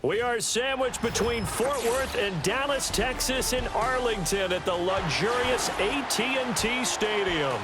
We are sandwiched between Fort Worth and Dallas, Texas in Arlington at the luxurious AT&T Stadium.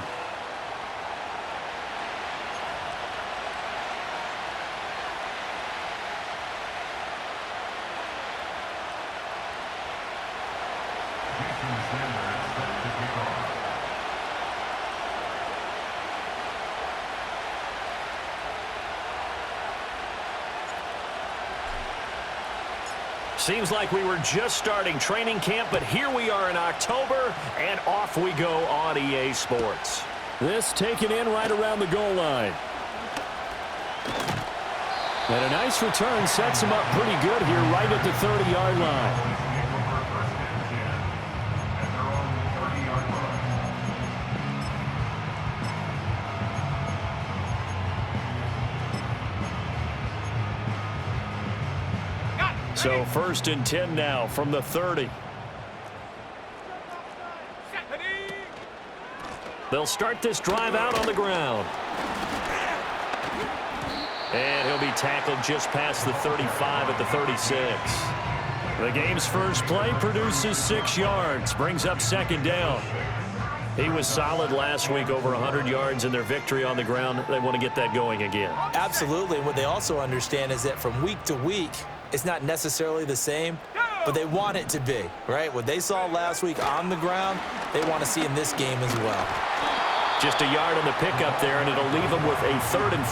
Seems like we were just starting training camp, but here we are in October, and off we go on EA Sports. This taken in right around the goal line. And a nice return sets him up pretty good here right at the 30-yard line. So 1st and 10 now from the 30. They'll start this drive out on the ground. And he'll be tackled just past the 35 at the 36. The game's first play produces 6 yards, brings up 2nd down. He was solid last week, over 100 yards in their victory on the ground. They want to get that going again. Absolutely. What they also understand is that from week to week, it's not necessarily the same, but they want it to be, right? What they saw last week on the ground, they want to see in this game as well. Just a yard on the pickup there, and it'll leave them with a 3rd and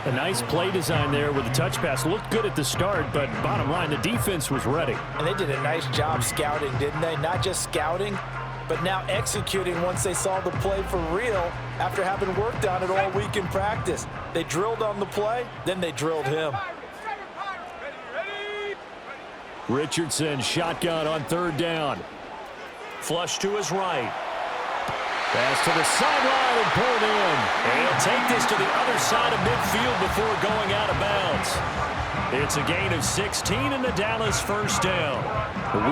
3. A nice play design there with the touch pass. Looked good at the start, but bottom line, the defense was ready. And they did a nice job scouting, didn't they? Not just scouting, but now executing once they saw the play for real after having worked on it all week in practice. They drilled on the play, then they drilled him. Richardson shotgun on 3rd down. Flush to his right. Pass to the sideline and pulled in. And he'll take this to the other side of midfield before going out of bounds. It's a gain of 16 and the Dallas 1st down.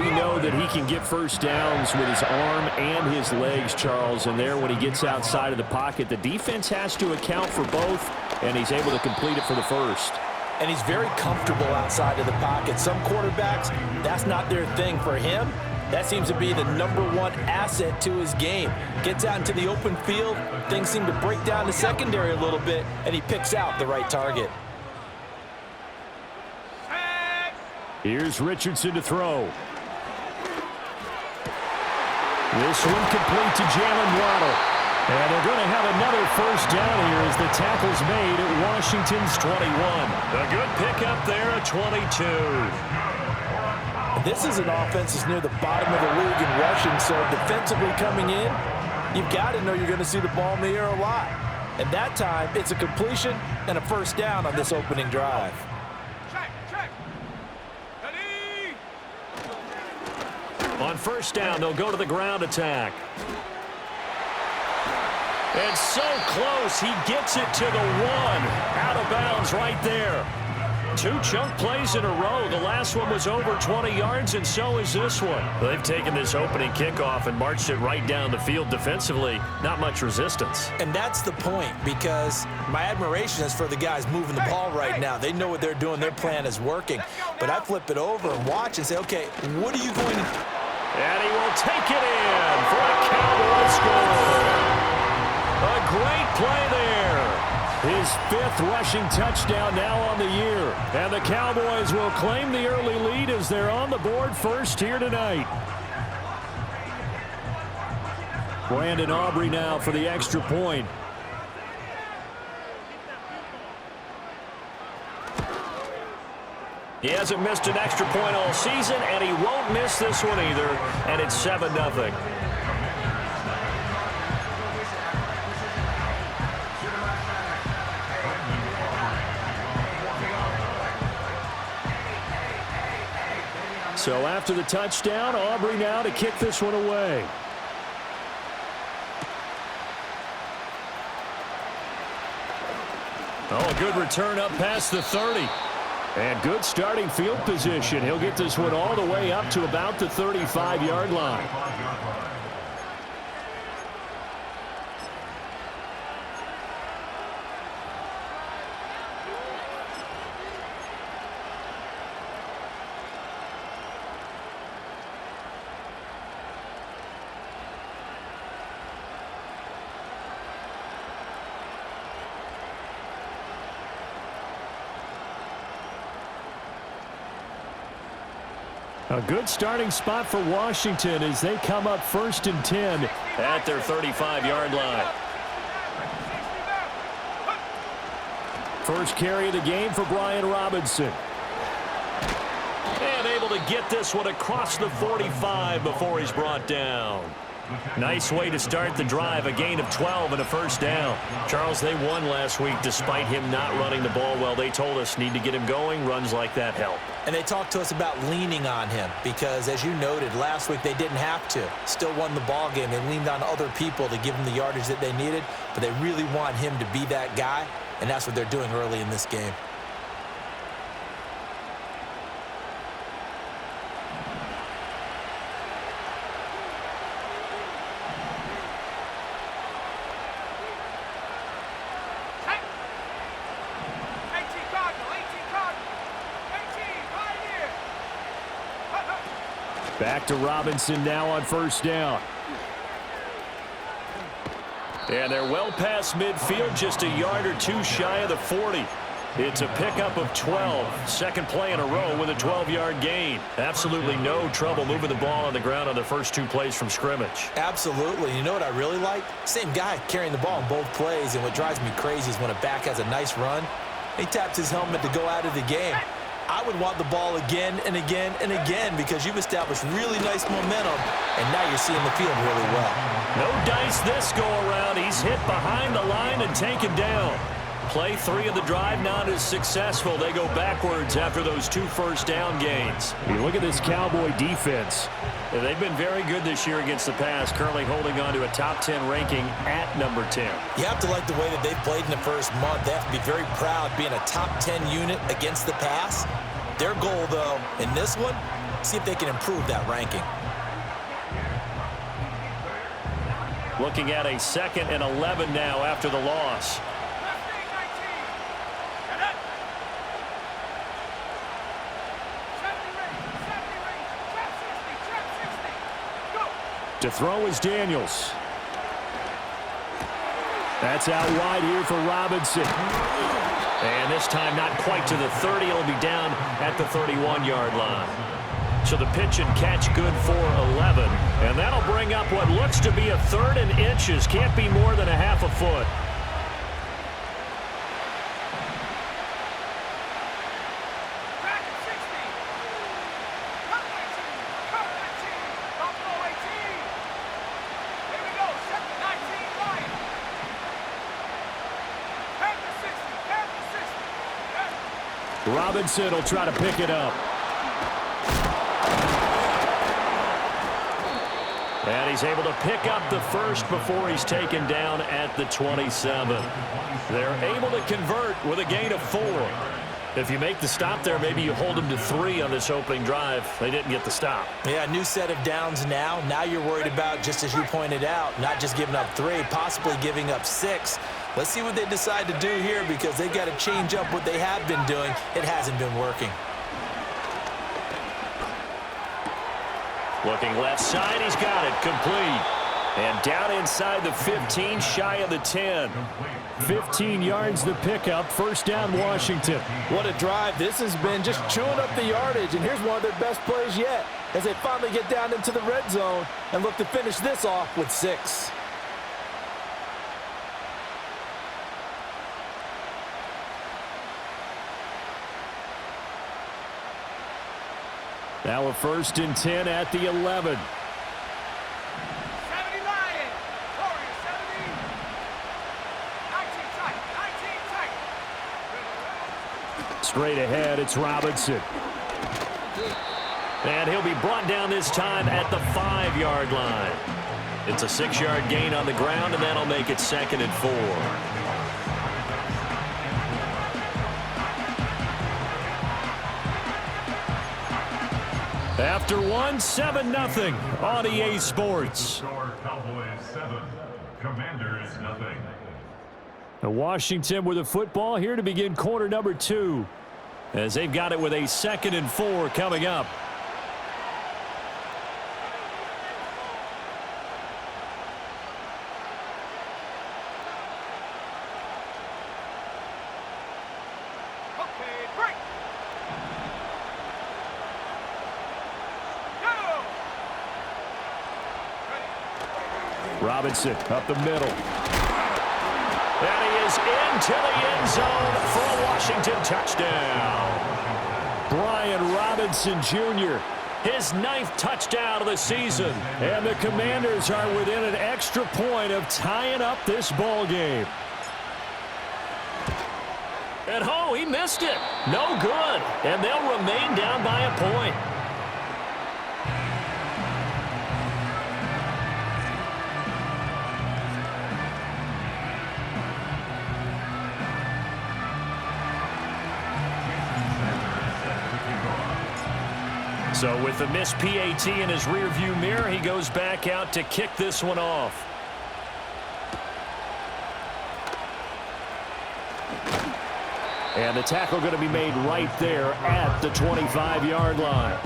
We know that he can get first downs with his arm and his legs, Charles. And there, when he gets outside of the pocket, the defense has to account for both, and he's able to complete it for the 1st. And he's very comfortable outside of the pocket. Some quarterbacks, that's not their thing. For him, that seems to be the #1 asset to his game. Gets out into the open field, things seem to break down the secondary a little bit, and he picks out the right target. Here's Richardson to throw. This one complete to Jalen Waddle. And they're going to have another 1st down here as the tackle's made at Washington's 21. A good pickup there at 22. This is an offense that's near the bottom of the league in rushing, so defensively coming in, you've got to know you're going to see the ball in the air a lot. And that time, it's a completion and a 1st down on this opening drive. On 1st down, they'll go to the ground attack. And so close, he gets it to the 1. Out of bounds right there. 2 chunk plays in a row. The last one was over 20 yards, and so is this one. They've taken this opening kickoff and marched it right down the field defensively. Not much resistance. And that's the point, because my admiration is for the guys moving the ball right now. They know what they're doing. Their plan is working. But I flip it over and watch and say, okay, what are you going to do? And he will take it in for a Cowboys score. A great play there. His 5th rushing touchdown now on the year. And the Cowboys will claim the early lead as they're on the board first here tonight. Brandon Aubrey now for the extra point. He hasn't missed an extra point all season, and he won't miss this one either. And it's 7-0. So after the touchdown, Aubrey now to kick this one away. Oh, a good return up past the 30. And good starting field position. He'll get this one all the way up to about the 35-yard line. A good starting spot for Washington as they come up 1st and 10 at their 35-yard line. First carry of the game for Brian Robinson. And able to get this one across the 45 before he's brought down. Nice way to start the drive, a gain of 12 and a first down. Charles, they won last week despite him not running the ball well. They told us need to get him going. Runs like that help. And they talked to us about leaning on him because, as you noted, last week they didn't have to. Still won the ball game. They leaned on other people to give them the yardage that they needed, but they really want him to be that guy, and that's what they're doing early in this game. Back to Robinson now on first down. And they're well past midfield, just a yard or two shy of the 40. It's a pickup of 12. Second play in a row with a 12-yard gain. Absolutely no trouble moving the ball on the ground on the first 2 plays from scrimmage. Absolutely. You know what I really like? Same guy carrying the ball in both plays, and what drives me crazy is when a back has a nice run, he taps his helmet to go out of the game. I would want the ball again and again and again because you've established really nice momentum, and now you're seeing the field really well. No dice this go around. He's hit behind the line and taken down. Play 3 of the drive not as successful. They go backwards after those 2 first down gains. You look at this Cowboy defense. They've been very good this year against the pass, currently holding on to a top 10 ranking at number 10. You have to like the way that they've played in the first month. They have to be very proud being a top 10 unit against the pass. Their goal, though, in this one, see if they can improve that ranking. Looking at a 2nd and 11 now after the loss. To throw is Daniels. That's out wide here for Robinson. And this time not quite to the 30. It'll be down at the 31-yard line. So the pitch and catch good for 11. And that'll bring up what looks to be a 3rd and inches. Can't be more than a half a foot. Robinson will try to pick it up. And he's able to pick up the first before he's taken down at the 27. They're able to convert with a gain of 4. If you make the stop there, maybe you hold them to 3 on this opening drive. They didn't get the stop. Yeah, new set of downs now. Now you're worried about, just as you pointed out, not just giving up 3, possibly giving up 6. Let's see what they decide to do here because they've got to change up what they have been doing. It hasn't been working. Looking left side, he's got it complete. And down inside the 15, shy of the 10. 15 yards the pickup, first down Washington. What a drive. This has been just chewing up the yardage, and here's one of their best plays yet as they finally get down into the red zone and look to finish this off with 6. Now a 1st and 10 at the 11. 70 Lions. Warriors 70. 19 tight. 19 tight. Straight ahead, it's Robinson. And he'll be brought down this time at the 5-yard line. It's a 6-yard gain on the ground, and that'll make it 2nd and 4. After 7-0 on EA Sports. Cowboys 7, Commanders 0. Washington with the football here to begin quarter number 2. As they've got it with a 2nd and 4 coming up. Okay, break. Robinson up the middle. And he is into the end zone for a Washington touchdown. Brian Robinson Jr. His 9th touchdown of the season. And the Commanders are within an extra point of tying up this ball game. And oh, he missed it. No good. And they'll remain down by a point. So with the missed PAT in his rearview mirror, he goes back out to kick this one off. And the tackle going to be made right there at the 25-yard line.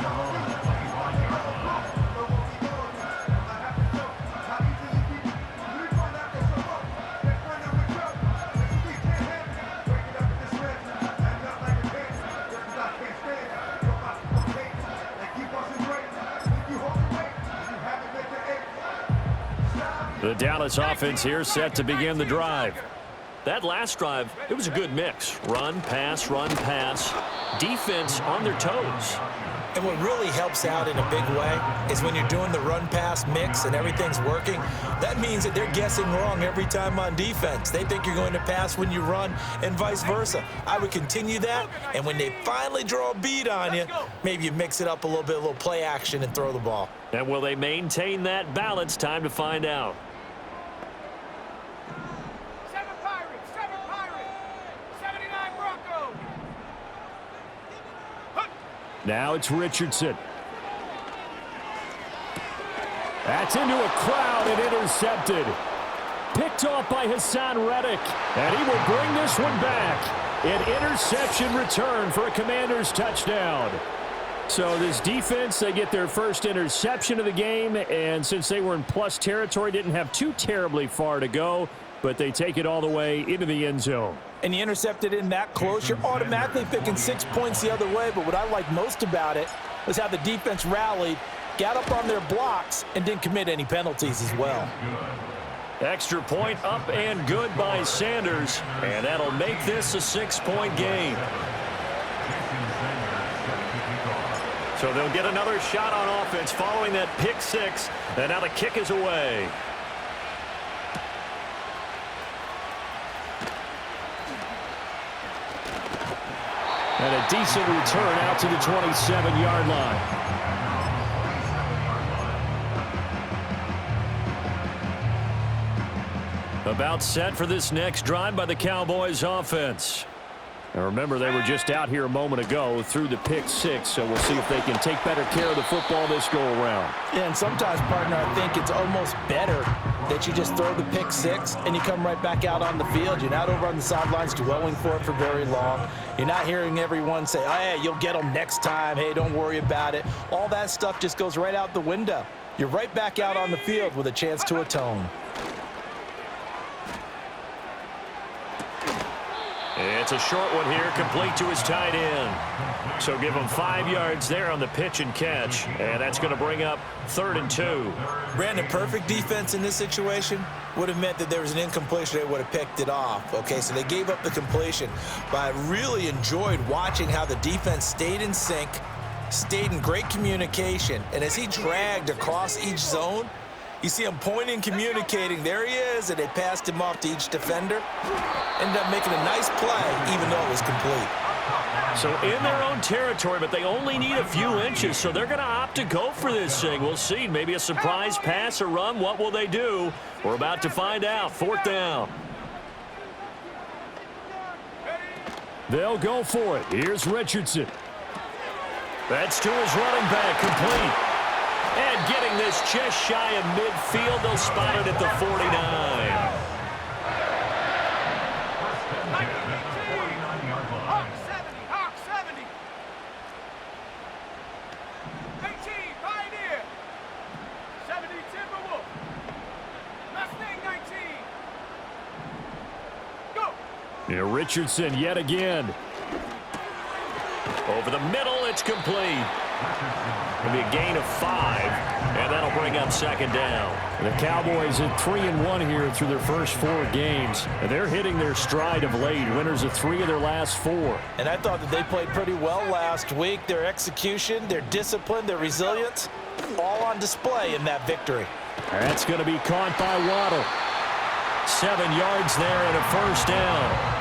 The Dallas offense here set to begin the drive. That last drive, it was a good mix. Run, pass, defense on their toes. And what really helps out in a big way is when you're doing the run-pass mix and everything's working, that means that they're guessing wrong every time on defense. They think you're going to pass when you run and vice versa. I would continue that, and when they finally draw a bead on you, maybe you mix it up a little play action and throw the ball. And will they maintain that balance? Time to find out. 7 Pirates, 79 Broncos. Now it's Richardson. That's into a crowd and intercepted. Picked off by Hassan Reddick. And he will bring this one back. An interception return for a Commanders touchdown. So this defense, they get their first interception of the game. And since they were in plus territory, didn't have too terribly far to go. But they take it all the way into the end zone. And you intercepted in that close, you're automatically picking 6 points the other way. But what I like most about it was how the defense rallied, got up on their blocks, and didn't commit any penalties as well. Extra point up and good by Sanders. And that'll make this a 6-point game. So they'll get another shot on offense following that pick six. And now the kick is away. And a decent return out to the 27-yard line. About set for this next drive by the Cowboys offense. And remember, they were just out here a moment ago through the pick six, so we'll see if they can take better care of the football this go-around. Yeah, and sometimes, partner, I think it's almost better that you just throw the pick six and you come right back out on the field. You're not over on the sidelines dwelling for it for very long. You're not hearing everyone say, oh, hey, you'll get them next time. Hey, don't worry about it. All that stuff just goes right out the window. You're right back out on the field with a chance to atone. It's a short one here, complete to his tight end. So give him 5 yards there on the pitch and catch. And that's going to bring up 3rd and 2. Brandon, perfect defense in this situation would have meant that there was an incompletion. They would have picked it off. Okay, so they gave up the completion. But I really enjoyed watching how the defense stayed in sync, stayed in great communication. And as he dragged across each zone, you see him pointing, communicating. There he is, and they passed him off to each defender. Ended up making a nice play, even though it was complete. So in their own territory, but they only need a few inches, so they're going to opt to go for this thing. We'll see. Maybe a surprise pass or run. What will they do? We're about to find out. 4th down. They'll go for it. Here's Richardson. That's to his running back, complete. And getting this just shy of midfield, they'll spot it at the 49. Hawk 70. 18, Pioneer. 70, Timberwolf. Mustang 19. Go. Yeah, Richardson yet again. Over the middle, it's complete. It'll be a gain of 5, and that'll bring on second down. The Cowboys at 3-1 here through their first 4 games. And they're hitting their stride of late. Winners of 3 of their last 4. And I thought that they played pretty well last week. Their execution, their discipline, their resilience, all on display in that victory. That's going to be caught by Waddle. 7 yards there and a first down.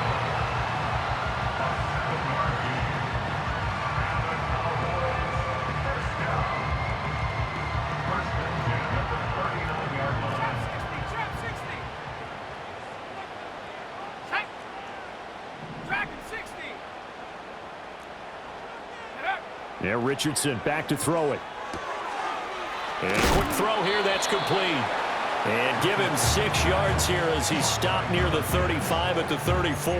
Yeah, Richardson back to throw it. And a quick throw here, that's complete. And give him 6 yards here as he stopped near the 35 at the 34.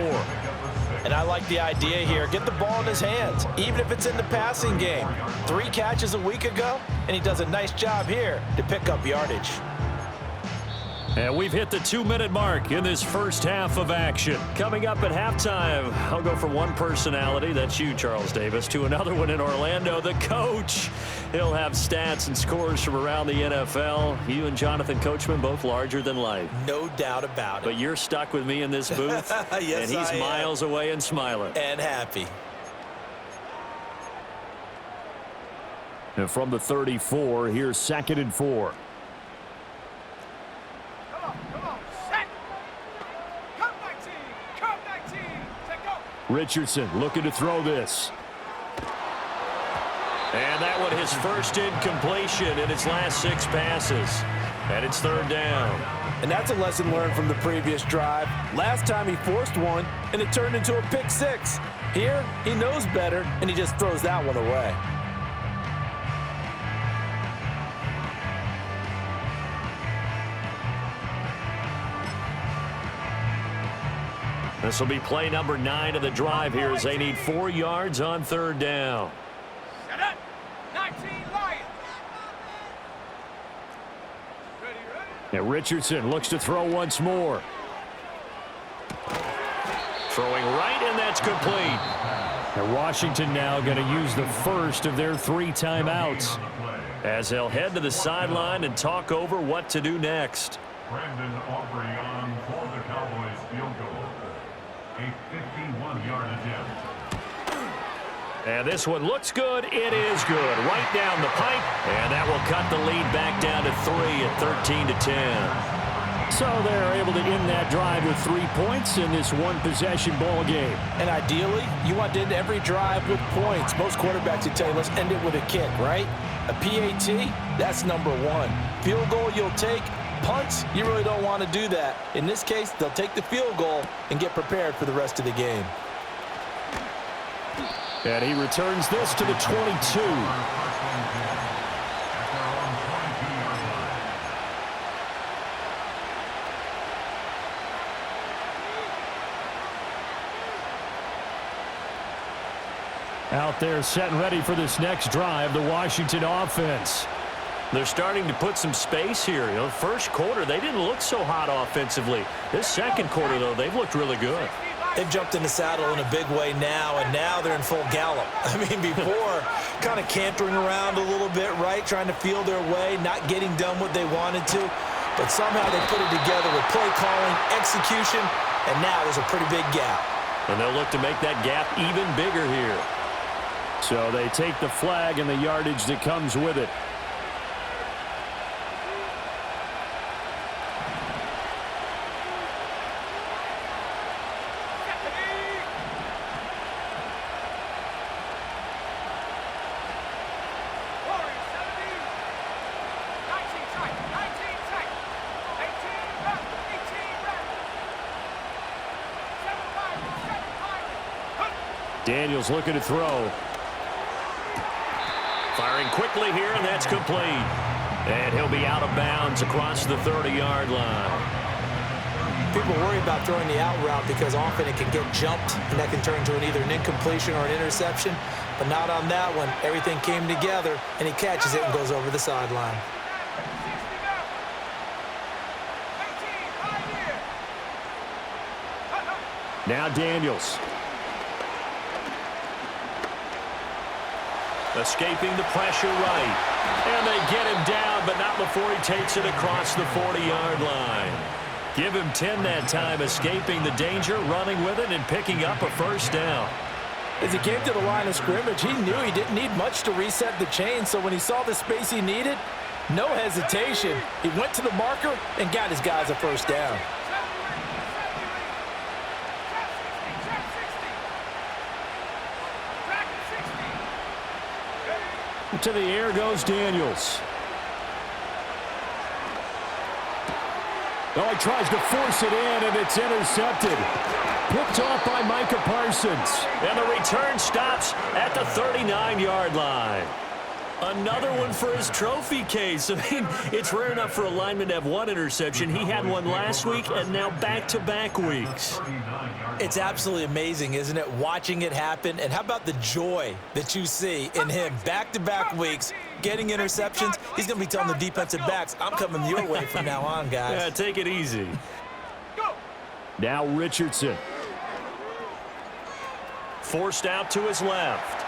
And I like the idea here. Get the ball in his hands, even if it's in the passing game. 3 catches a week ago, and he does a nice job here to pick up yardage. And we've hit the 2-minute mark in this first half of action. Coming up at halftime, I'll go from one personality, that's you, Charles Davis, to another one in Orlando, the coach. He'll have stats and scores from around the NFL. You and Jonathan Coachman, both larger than life. No doubt about it. But you're stuck with me in this booth, yes, and he's miles away and smiling. And happy. And from the 34, here's 2nd and 4. Richardson looking to throw this. And that one his first incompletion in his last 6 passes. And it's 3rd down. And that's a lesson learned from the previous drive. Last time he forced one, and it turned into a pick 6. Here, he knows better, and he just throws that one away. This will be play number 9 of the drive here as they need 4 yards on 3rd down. Set up. 19 Lions. Ready. And Richardson looks to throw once more. Throwing right, and that's complete. And Washington now going to use the first of their 3 timeouts, as they'll head to the sideline and talk over what to do next. Brandon Aubrey on for the Cowboys field goal. A 51-yard attempt. And this one looks good. It is good. Right down the pipe. And that will cut the lead back down to 3 at 13-10. So they're able to end that drive with 3 points in this one-possession ball game. And ideally, you want to end every drive with points. Most quarterbacks would tell you, let's end it with a kick, right? A PAT, that's number 1. Field goal you'll take. Punts, you really don't want to do that. In this case, they'll take the field goal and get prepared for the rest of the game. And he returns this to the 22. Out there set and ready for this next drive, the Washington offense. They're starting to put some space here. You know, first quarter, they didn't look so hot offensively. This second quarter, though, they've looked really good. They've jumped in the saddle in a big way now, and now they're in full gallop. I mean, before, kind of cantering around a little bit, right, trying to feel their way, not getting done what they wanted to. But somehow they put it together with play calling, execution, and now there's a pretty big gap. And they'll look to make that gap even bigger here. So they take the flag and the yardage that comes with it. Daniels looking to throw. Firing quickly here, and that's complete. And he'll be out of bounds across the 30-yard line. People worry about throwing the out route because often it can get jumped, and that can turn into either an incompletion or an interception. But not on that one. Everything came together, and he catches it and goes over the sideline. Now Daniels. Escaping the pressure right. And they get him down, but not before he takes it across the 40-yard line. Give him 10 that time, escaping the danger, running with it, and picking up a first down. As he came to the line of scrimmage, he knew he didn't need much to reset the chain, so when he saw the space he needed, no hesitation. He went to the marker and got his guys a first down. To the air goes Daniels. Oh, he tries to force it in, and it's intercepted. Picked off by Micah Parsons. And the return stops at the 39-yard line. Another one for his trophy case. I mean, it's rare enough for a lineman to have one interception. He had one last week and now back-to-back weeks. It's absolutely amazing, isn't it, watching it happen? And how about the joy that you see in him back-to-back weeks, getting interceptions? He's going to be telling the defensive backs, I'm coming your way from now on, guys. Yeah, take it easy. Now Richardson. Forced out to his left.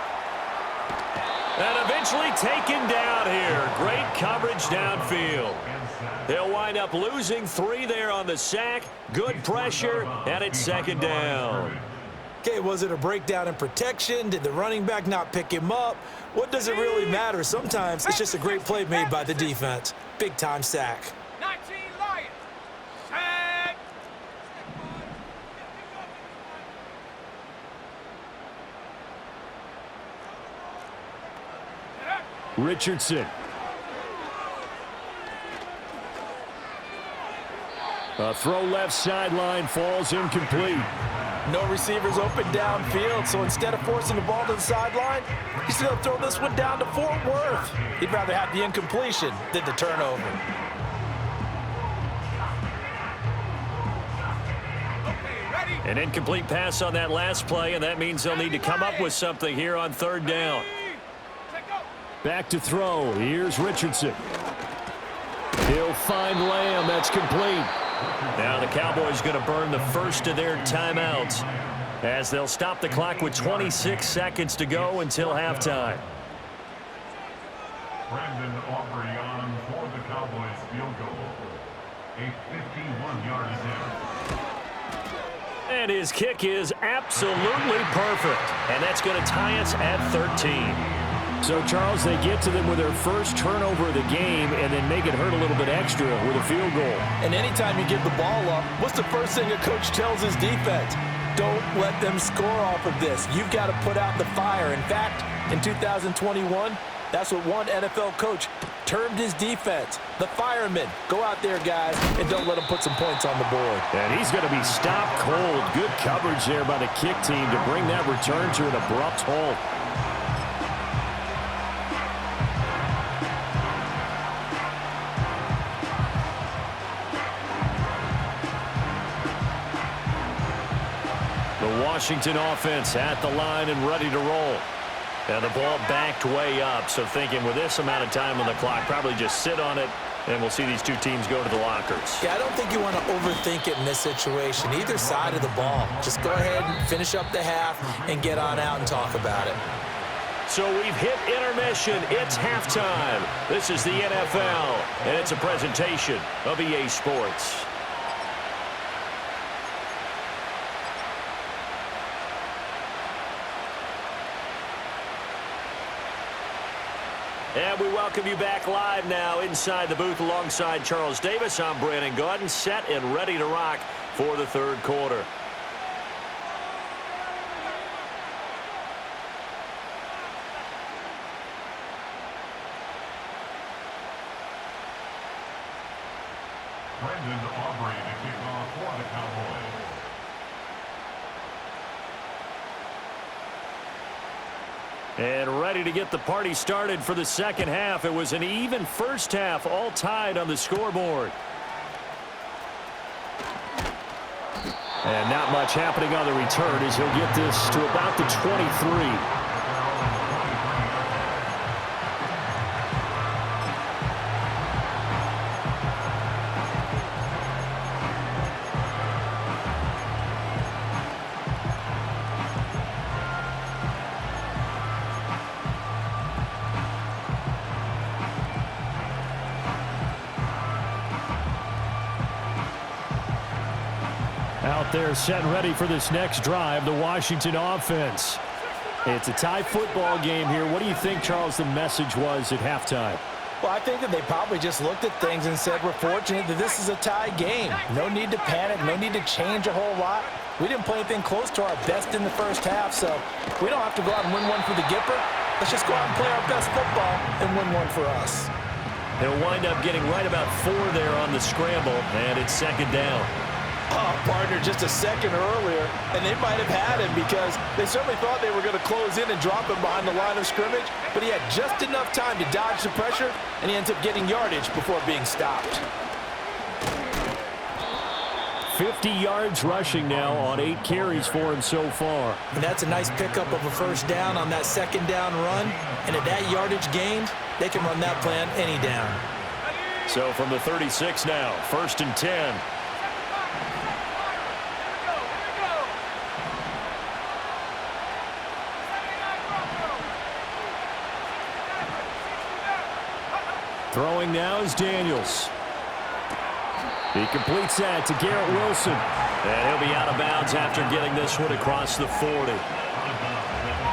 And eventually taken down here. Great coverage downfield. They'll wind up losing 3 there on the sack. Good pressure, and it's second down. Okay, was it a breakdown in protection? Did the running back not pick him up? What does it really matter? Sometimes it's just a great play made by the defense. Big-time sack. 19 Lions. Sack. Richardson. A throw left sideline, falls incomplete. No receivers open downfield, so instead of forcing the ball to the sideline, he's going to throw this one down to Fort Worth. He'd rather have the incompletion than the turnover. An incomplete pass on that last play, and that means they'll need to come up with something here on third down. Back to throw. Here's Richardson. He'll find Lamb. That's complete. Now the Cowboys going to burn the first of their timeouts as they'll stop the clock with 26 seconds to go until halftime. Brandon Aubrey on for the Cowboys field goal. A 51-yard attempt. And his kick is absolutely perfect. And that's going to tie us at 13. So, Charles, they get to them with their first turnover of the game and then make it hurt a little bit extra with a field goal. And anytime you give the ball up, what's the first thing a coach tells his defense? Don't let them score off of this. You've got to put out the fire. In fact, in 2021, that's what one NFL coach termed his defense, the firemen. Go out there, guys, and don't let them put some points on the board. And he's going to be stopped cold. Good coverage there by the kick team to bring that return to an abrupt halt. The Washington offense at the line and ready to roll. And the ball backed way up, so thinking with this amount of time on the clock, probably just sit on it, and we'll see these two teams go to the lockers. Yeah, I don't think you want to overthink it in this situation. Either side of the ball. Just go ahead and finish up the half and get on out and talk about it. So we've hit intermission. It's halftime. This is the NFL, and it's a presentation of EA Sports. And we welcome you back live now inside the booth alongside Charles Davis. I'm Brandon Gaudin, set and ready to rock for the third quarter. Brandon Aubrey to kick off for the Cowboys. And ready to get the party started for the second half. It was an even first half, all tied on the scoreboard. And not much happening on the return as he'll get this to about the 23. They're set and ready for this next drive, the Washington offense. It's a tie football game here. What do you think, Charles, the message was at halftime? Well, I think that they probably just looked at things and said, we're fortunate that this is a tie game. No need to panic, no need to change a whole lot. We didn't play anything close to our best in the first half, so we don't have to go out and win one for the Gipper. Let's just go out and play our best football and win one for us. He'll wind up getting right about 4 there on the scramble, and it's second down. Oh, partner, just a second earlier, and they might have had him because they certainly thought they were going to close in and drop him behind the line of scrimmage, but he had just enough time to dodge the pressure, and he ends up getting yardage before being stopped. 50 yards rushing now on 8 carries for him so far. And that's a nice pickup of a first down on that second down run, and at that yardage gained, they can run that plan any down. So from the 36 now, 1st and 10. Throwing now is Daniels. He completes that to Garrett Wilson. And he'll be out of bounds after getting this one across the 40.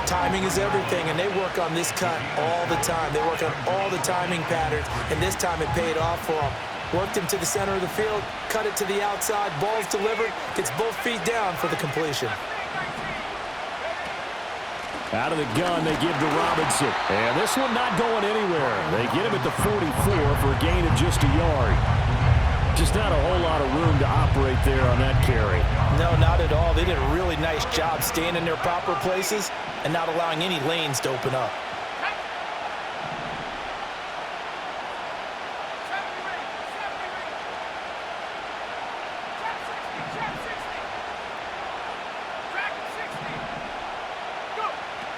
Timing is everything, and they work on this cut all the time. They work on all the timing patterns, and this time it paid off for them. Worked him to the center of the field, cut it to the outside, ball's delivered, gets both feet down for the completion. Out of the gun, they give to Robinson. And this one not going anywhere. They get him at the 44 for a gain of just a yard. Just not a whole lot of room to operate there on that carry. No, not at all. They did a really nice job staying in their proper places and not allowing any lanes to open up.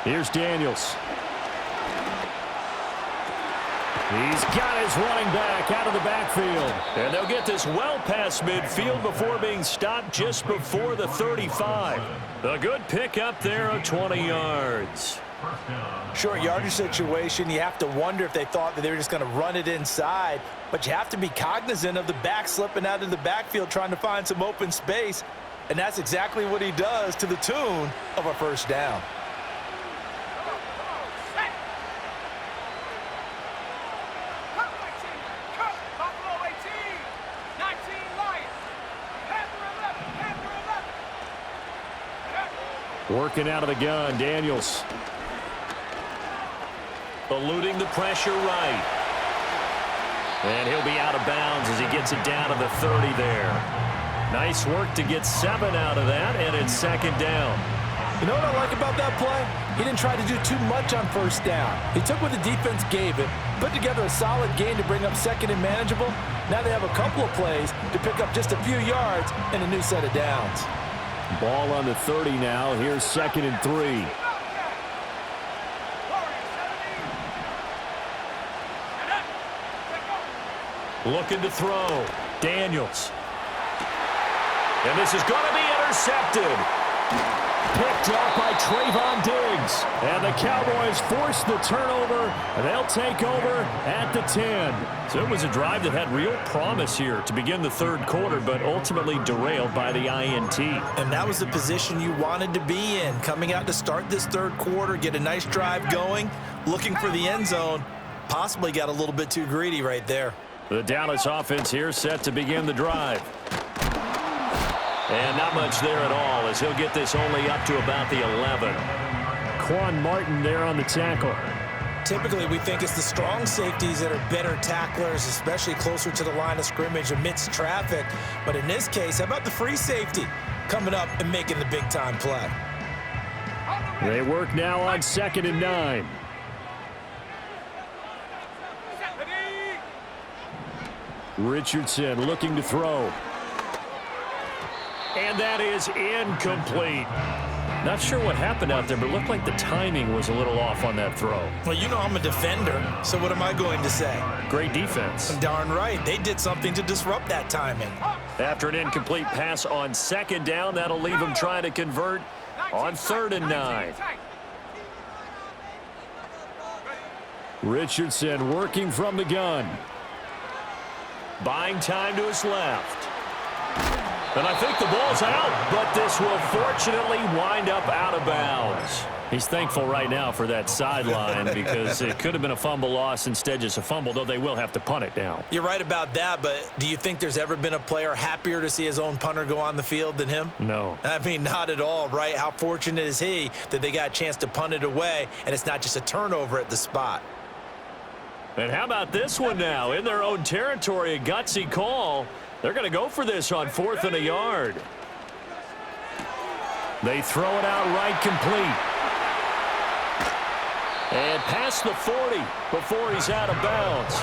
Here's Daniels. He's got his running back out of the backfield. And they'll get this well past midfield before being stopped just before the 35. A good pickup there of 20 yards. Short yardage situation, you have to wonder if they thought that they were just going to run it inside, but you have to be cognizant of the back slipping out of the backfield trying to find some open space, and that's exactly what he does to the tune of a first down. Working out of the gun, Daniels. Eluding the pressure right. And he'll be out of bounds as he gets it down to the 30 there. Nice work to get 7 out of that, and it's second down. You know what I like about that play? He didn't try to do too much on first down. He took what the defense gave him, put together a solid gain to bring up second and manageable. Now they have a couple of plays to pick up just a few yards and a new set of downs. Ball on the 30 now. Here's 2nd and 3. Looking to throw. Daniels. And this is going to be intercepted. Picked up by Trayvon Diggs. And the Cowboys force the turnover, and they'll take over at the 10. So it was a drive that had real promise here to begin the third quarter, but ultimately derailed by the INT. And that was the position you wanted to be in, coming out to start this third quarter, get a nice drive going, looking for the end zone. Possibly got a little bit too greedy right there. The Dallas offense here set to begin the drive. And not much there at all as he'll get this only up to about the 11. Quan Martin there on the tackle. Typically, we think it's the strong safeties that are better tacklers, especially closer to the line of scrimmage amidst traffic. But in this case, how about the free safety coming up and making the big-time play? They work now on 2nd and 9. Richardson looking to throw. And that is incomplete. Not sure what happened out there, but it looked like the timing was a little off on that throw. Well, you know I'm a defender, so what am I going to say? Great defense. Darn right. They did something to disrupt that timing. After an incomplete pass on 2nd down, that'll leave them trying to convert on 3rd and 9. Richardson working from the gun. Buying time to his left. And I think the ball's out, but this will fortunately wind up out of bounds. He's thankful right now for that sideline because it could have been a fumble loss, instead just a fumble, though they will have to punt it now. You're right about that, but do you think there's ever been a player happier to see his own punter go on the field than him? No. I mean, not at all, right? How fortunate is he that they got a chance to punt it away, and it's not just a turnover at the spot. And how about this one now? In their own territory, a gutsy call. They're going to go for this on 4th and a yard. They throw it out right, complete. And past the 40 before he's out of bounds.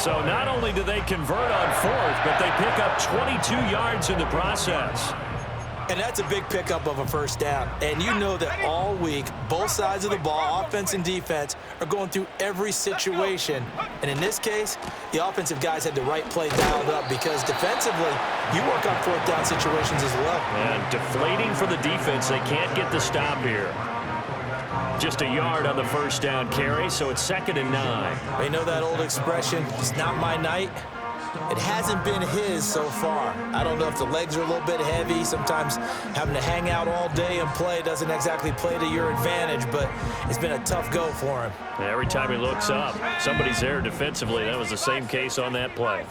So not only do they convert on 4th, but they pick up 22 yards in the process. And that's a big pickup of a first down. And you know that all week, both sides of the ball, offense and defense, are going through every situation. And in this case, the offensive guys had the right play dialed up because defensively, you work on 4th down situations as well. And deflating for the defense. They can't get the stop here. Just a yard on the first down carry, so it's 2nd and 9. You know that old expression, it's not my night? It hasn't been his so far. I don't know if the legs are a little bit heavy. Sometimes having to hang out all day and play doesn't exactly play to your advantage, but it's been a tough go for him. Every time he looks up, somebody's there defensively. That was the same case on that play.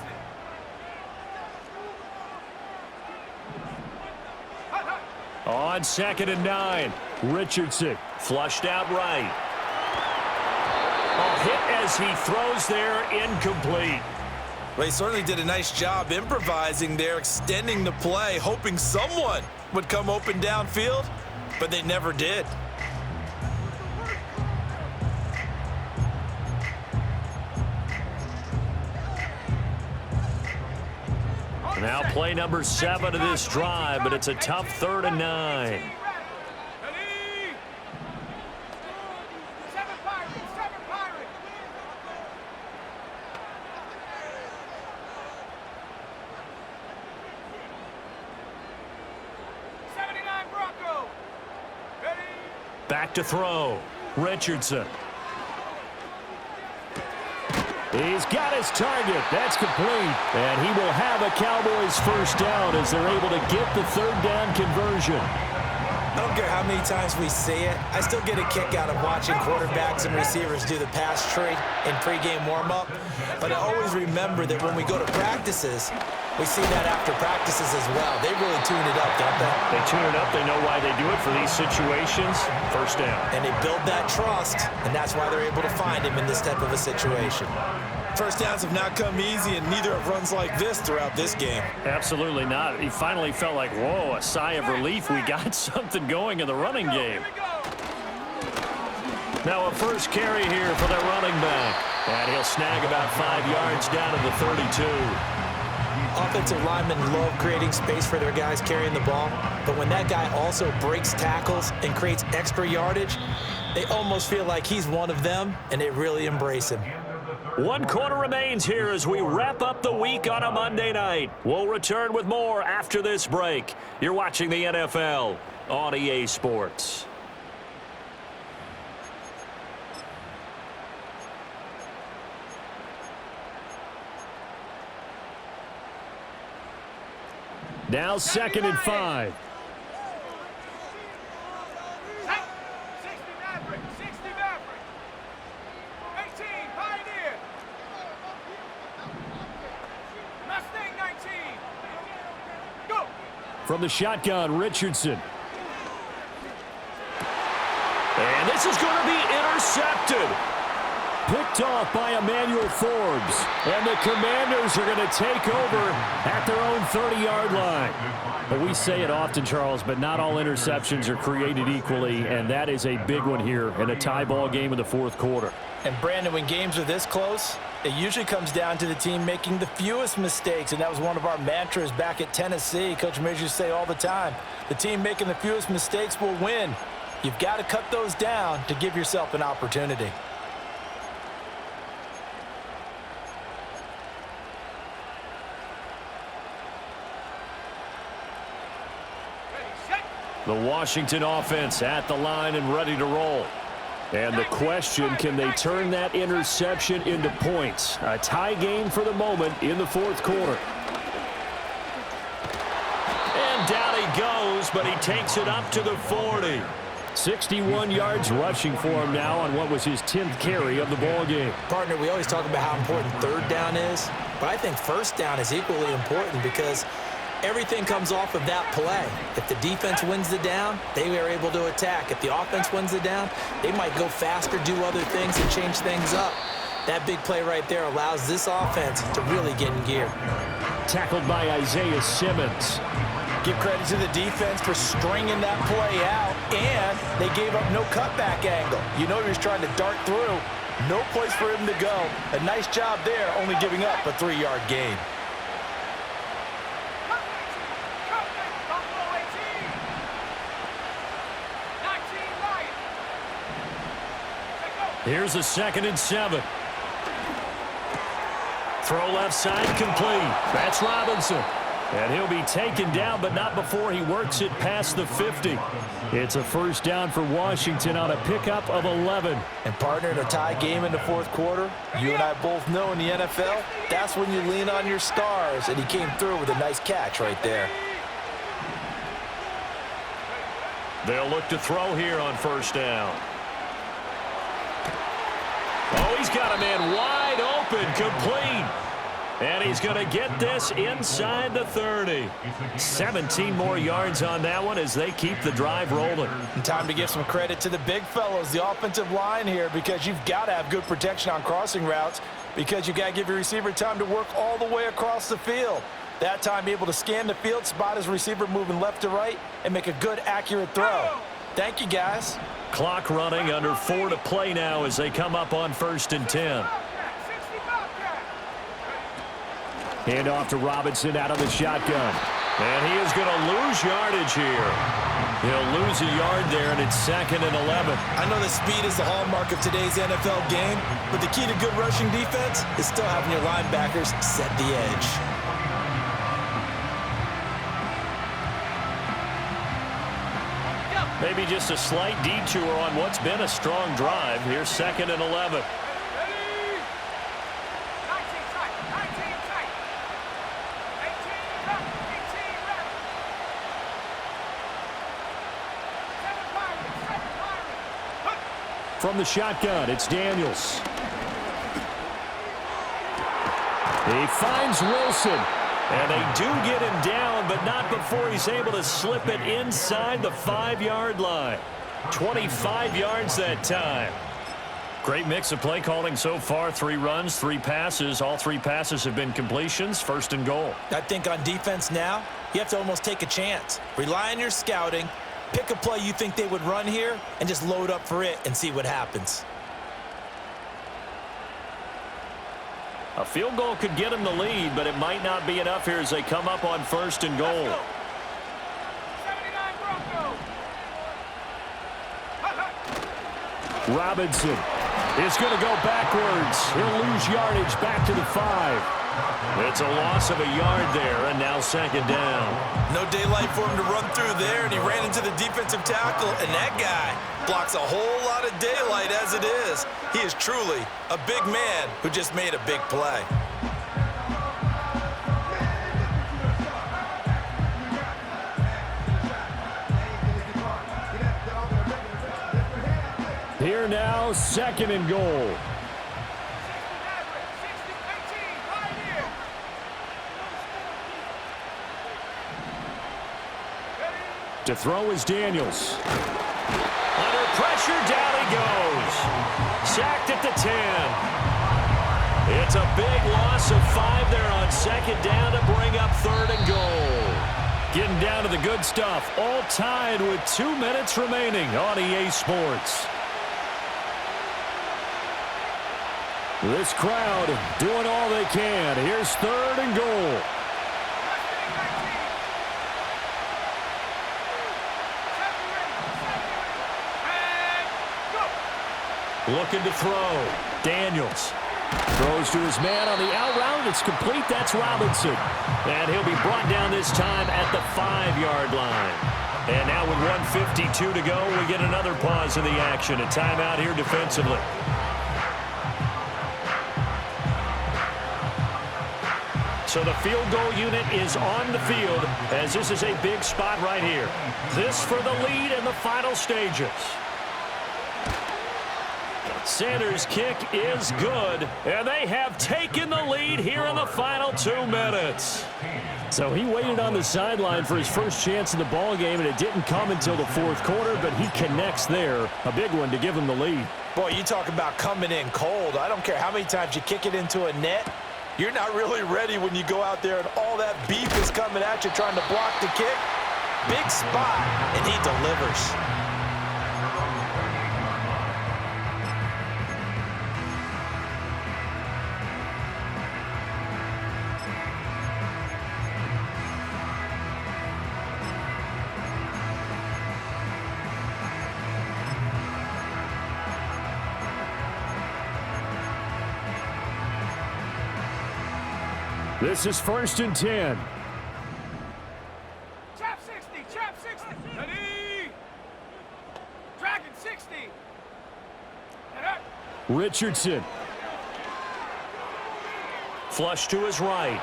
On 2nd and 9, Richardson flushed out right. A hit as he throws there, incomplete. Well, he certainly did a nice job improvising there, extending the play, hoping someone would come open downfield, but they never did. Now play number 7 of this drive, but it's a tough 3rd and 9. Back to throw. Richardson. He's got his target. That's complete. And he will have a Cowboys first down as they're able to get the 3rd down conversion. I don't care how many times we see it. I still get a kick out of watching quarterbacks and receivers do the pass tree in pregame warm-up. But I always remember that when we go to practices, we see that after practices as well. They really tune it up, don't they? They tune it up. They know why they do it for these situations. First down. And they build that trust, and that's why they're able to find him in this type of a situation. First downs have not come easy, and neither have runs like this throughout this game. Absolutely not. He finally felt like, whoa, a sigh of relief. We got something going in the running game. Now a first carry here for their running back. And he'll snag about 5 yards down to the 32. Offensive linemen love creating space for their guys carrying the ball, but when that guy also breaks tackles and creates extra yardage, they almost feel like he's one of them, and they really embrace him. 1 quarter remains here as we wrap up the week on a Monday night. We'll return with more after this break. You're watching the NFL on EA Sports. Now 2nd and 5. 60 Maverick, 60 Maverick. 18, Pioneer. Mustang 19. Go. From the shotgun, Richardson. And this is going to be intercepted. Picked off by Emmanuel Forbes. And the Commanders are going to take over at their own 30-yard line. But we say it often, Charles, but not all interceptions are created equally, and that is a big one here in a tie ball game in the 4th quarter. And, Brandon, when games are this close, it usually comes down to the team making the fewest mistakes, and that was one of our mantras back at Tennessee. Coach Mears used to say all the time, the team making the fewest mistakes will win. You've got to cut those down to give yourself an opportunity. The Washington offense at the line and ready to roll. And the question, can they turn that interception into points? A tie game for the moment in the 4th quarter. goes, but he takes it up to the 40. 61 yards rushing for him now on what was his 10th carry of the ball game. Partner, we always talk about how important third down is, but I think first down is equally important because everything comes off of that play. If the defense wins the down, they are able to attack. If the offense wins the down, they might go faster, do other things, and change things up. That big play right there allows this offense to really get in gear. Tackled by Isaiah Simmons. Give credit to the defense for stringing that play out, and they gave up no cutback angle. You know he was trying to dart through. No place for him to go. A nice job there, only giving up a 3-yard gain. Here's a 2nd and 7. Throw left side complete. That's Robinson. And he'll be taken down, but not before he works it past the 50. It's a first down for Washington on a pickup of 11. And partner, in a tie game in the fourth quarter, you and I both know in the NFL, that's when you lean on your stars, and he came through with a nice catch right there. They'll look to throw here on first down. Oh, he's got a man wide open, complete. And he's going to get this inside the 30. 17 more yards on that one as they keep the drive rolling. And time to give some credit to the big fellows, the offensive line here, because you've got to have good protection on crossing routes because you've got to give your receiver time to work all the way across the field. That time, be able to scan the field, spot his receiver moving left to right, and make a good, accurate throw. Thank you, guys. Clock running, under 4 to play now as they come up on 1st and 10. Hand off to Robinson out of the shotgun. And he is going to lose yardage here. He'll lose a yard there, and it's 2nd and 11. I know that speed is the hallmark of today's NFL game, but the key to good rushing defense is still having your linebackers set the edge. Maybe just a slight detour on what's been a strong drive. Here's 2nd and 11. From the shotgun, it's Daniels. He finds Wilson. And they do get him down, but not before he's able to slip it inside the 5-yard line. 25 yards that time. Great mix of play calling so far. 3 runs, 3 passes. All 3 passes have been completions. 1st and goal. I think on defense now, you have to almost take a chance. Rely on your scouting. Pick a play you think they would run here and just load up for it and see what happens. A field goal could get them the lead, but it might not be enough here as they come up on 1st and goal. Robinson is going to go backwards. He'll lose yardage back to the 5. It's a loss of a yard there, and now 2nd down. No daylight for him to run through there, and he ran into the defensive tackle, and that guy blocks a whole lot of daylight as it is. He is truly a big man who just made a big play. Here now, 2nd and goal. To throw is Daniels. Under pressure, down he goes. Sacked at the 10. It's a big loss of 5 there on 2nd down to bring up 3rd and goal. Getting down to the good stuff. All tied with 2 minutes remaining on EA Sports. This crowd doing all they can. Here's 3rd and goal. Looking to throw. Daniels. Throws to his man on the out route. It's complete. That's Robinson. And he'll be brought down this time at the 5-yard line. And now with 1:52 to go, we get another pause in the action. A timeout here defensively. So the field goal unit is on the field as this is a big spot right here. This for the lead in the final stages. Sanders' kick is good, and they have taken the lead here in the final 2 minutes. So he waited on the sideline for his first chance in the ball game, and it didn't come until the fourth quarter, but he connects there. A big one to give him the lead. Boy, you talk about coming in cold. I don't care how many times you kick it into a net. You're not really ready when you go out there and all that beef is coming at you trying to block the kick. Big spot, and he delivers. This is 1st and 10. Chap 60, chap 60. Ready. Dragon 60. Head up. Richardson. Flush to his right.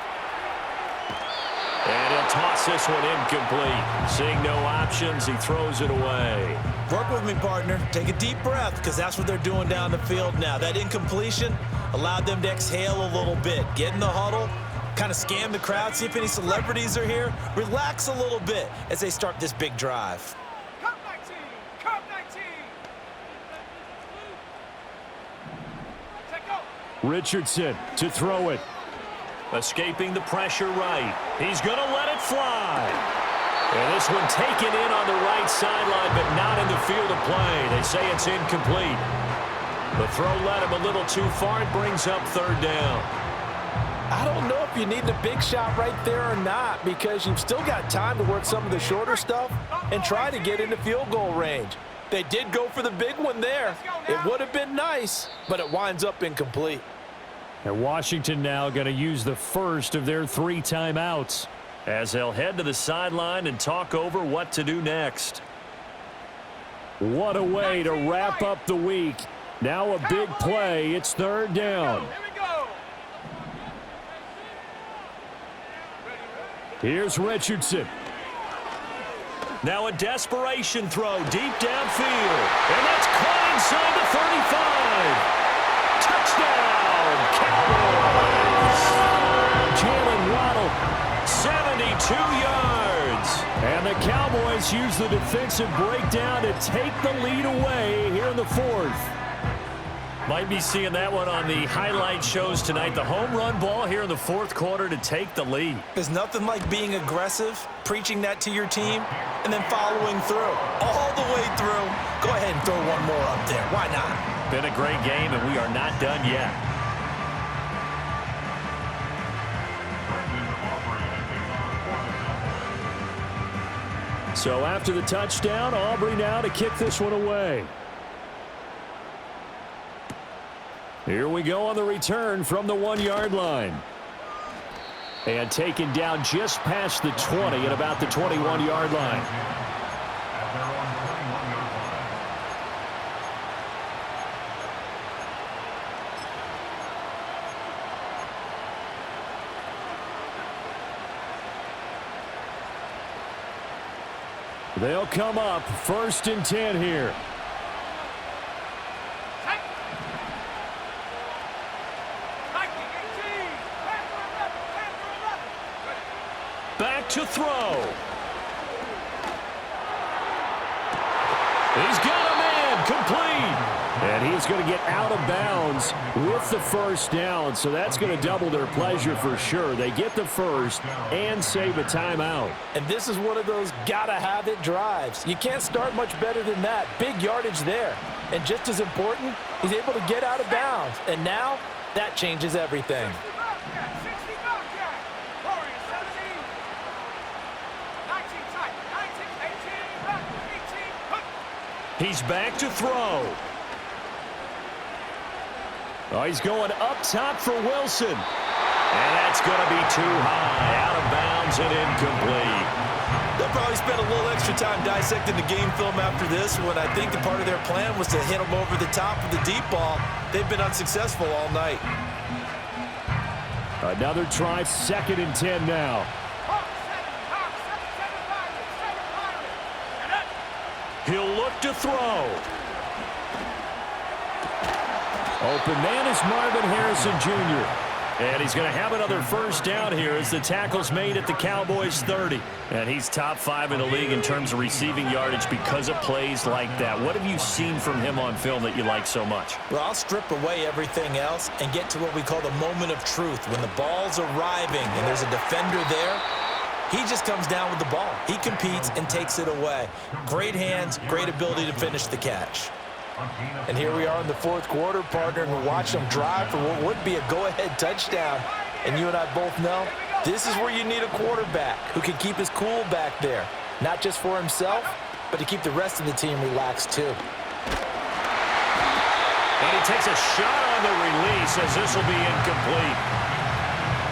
And he'll toss this one incomplete. Seeing no options, he throws it away. Work with me, partner. Take a deep breath, because that's what they're doing down the field now. That incompletion allowed them to exhale a little bit. Get in the huddle, kind of scan the crowd, see if any celebrities are here. Relax a little bit as they start this big drive. Cup 19. Cup 19. Take go. Richardson to throw it. Escaping the pressure right. He's going to let it fly. And this one taken in on the right sideline, but not in the field of play. They say it's incomplete. The throw led him a little too far. It brings up 3rd down. I don't know if you need the big shot right there or not, because you've still got time to work some of the shorter stuff and try to get into field goal range. They did go for the big one there. It would have been nice, but it winds up incomplete. And Washington now going to use the first of their 3 timeouts as they'll head to the sideline and talk over what to do next. What a way to wrap up the week. Now a big play. It's 3rd down. Here we go. Here's Richardson. Now a desperation throw deep downfield. And that's caught inside the 35. Touchdown, Cowboys. Jalen Waddle. 72 yards. And the Cowboys use the defensive breakdown to take the lead away here in the 4th. Might be seeing that one on the highlight shows tonight. The home run ball here in the 4th quarter to take the lead. There's nothing like being aggressive, preaching that to your team, and then following through. All the way through. Go ahead and throw one more up there. Why not? Been a great game, and we are not done yet. So after the touchdown, Aubrey now to kick this one away. Here we go on the return from the 1-yard line. And taken down just past the 20 at about the 21-yard line. They'll come up 1st and 10 here. Back to throw. He's got a man complete. And he's going to get out of bounds with the 1st down, so that's going to double their pleasure for sure. They get the 1st and save a timeout. And this is one of those gotta-have-it drives. You can't start much better than that. Big yardage there. And just as important, he's able to get out of bounds. And now, that changes everything. He's back to throw. Oh, he's going up top for Wilson. And that's going to be too high. Out of bounds and incomplete. They'll probably spend a little extra time dissecting the game film after this one. I think the part of their plan was to hit them over the top of the deep ball. They've been unsuccessful all night. Another try, 2nd and 10 now. Hawk 7 Pirates. And up. He'll look to throw. Open man is Marvin Harrison Jr. And he's going to have another first down here as the tackle's made at the Cowboys 30. And he's top 5 in the league in terms of receiving yardage because of plays like that. What have you seen from him on film that you like so much? Well, I'll strip away everything else and get to what we call the moment of truth. When the ball's arriving and there's a defender there, he just comes down with the ball. He competes and takes it away. Great hands, great ability to finish the catch. And here we are in the 4th quarter, partner, and we're watching them drive for what would be a go-ahead touchdown. And you and I both know this is where you need a quarterback who can keep his cool back there, not just for himself, but to keep the rest of the team relaxed too. And he takes a shot on the release as this will be incomplete.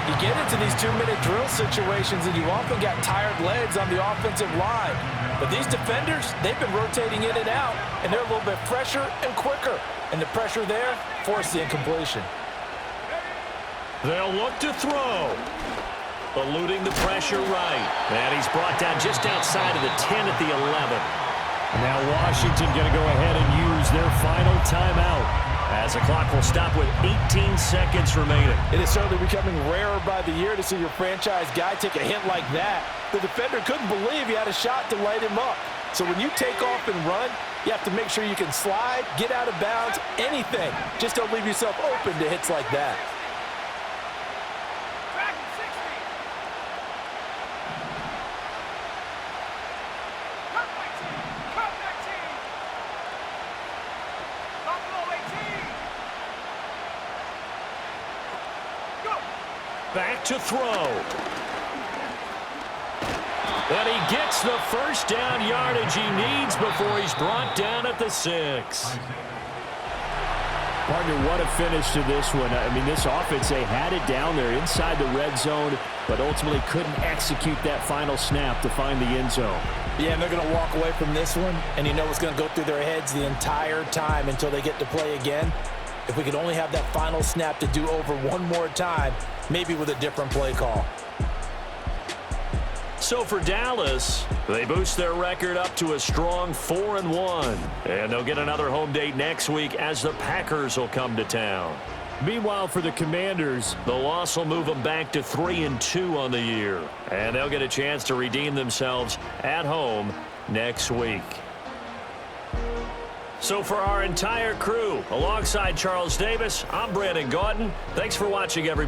You get into these 2-minute drill situations and you often got tired legs on the offensive line. But these defenders, they've been rotating in and out, and they're a little bit fresher and quicker. And the pressure there forced the incompletion. They'll look to throw. Eluding the pressure right. And he's brought down just outside of the 10 at the 11. Now Washington going to go ahead and use their final timeout. As the clock will stop with 18 seconds remaining. It is certainly becoming rarer by the year to see your franchise guy take a hit like that. The defender couldn't believe he had a shot to light him up. So when you take off and run, you have to make sure you can slide, get out of bounds, anything. Just don't leave yourself open to hits like that. Dragon 60. Kirk 19. Kirk 19. Buffalo 18. Go. Back to throw. And he gets the first down yardage he needs before he's brought down at the 6. Partner, what a finish to this one. I mean, this offense, they had it down there inside the red zone, but ultimately couldn't execute that final snap to find the end zone. Yeah, and they're going to walk away from this one, and you know what's going to go through their heads the entire time until they get to play again. If we could only have that final snap to do over one more time, maybe with a different play call. So for Dallas, they boost their record up to a strong 4-1. And they'll get another home date next week as the Packers will come to town. Meanwhile, for the Commanders, the loss will move them back to 3-2 on the year. And they'll get a chance to redeem themselves at home next week. So for our entire crew, alongside Charles Davis, I'm Brandon Gaudin. Thanks for watching, everybody.